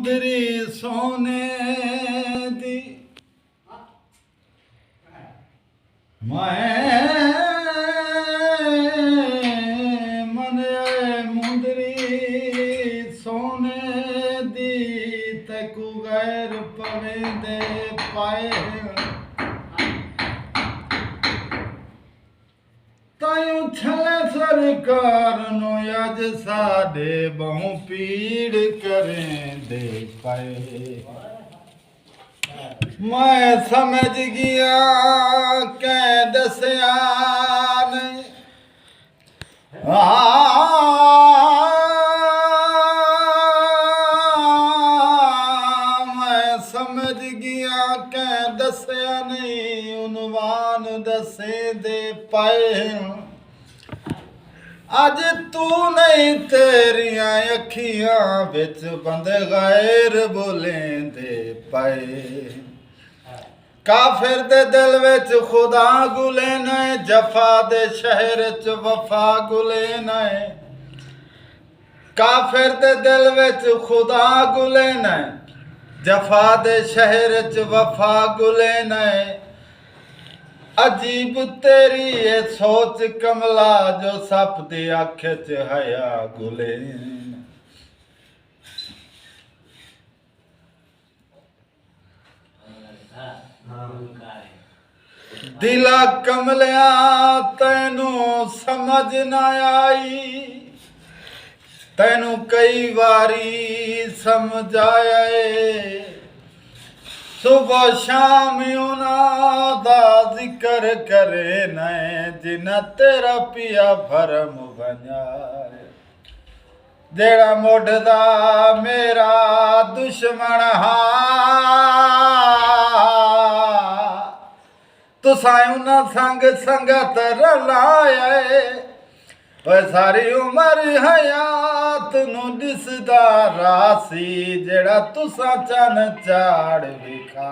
मुंदरी सोने दी मैं मन मुंदरी सोने दी तकू गैर पवे दे पाए तायूं छले सरकार नो अज साडे बहु पीड़ करें दे पाए मैं समझ गया कै दसिया नहीं मैं समझ गया कै दसिया नहीं उनवान दसे दे पाए अज तू नहीं तेरिया अखियां बिच बंद गैर बोले दे पाए काफिर दे दिल विच खुदा गुले न जफा दे शहर च वफा गुले न काफिर दे दिल विच खुदा गुले न जफा दे शहर च वफा गुले न अजीब तेरी ये सोच कमला जो सप दी अख च हया गुले दिला कमलिया तैनू समझ ना आई तैनू कई बारी समझाया सुबह शाम उन्हां दा जिक्र करे न जिन्ना तेरा पिया भरम बजाए जेड़ा मोढ़दा मेरा दुश्मन हा तुसां उन्हां संग संगत रलाए सारी उम्र हयात नू दिसदा रासी जेड़ा तुसां चन चाड़ विखा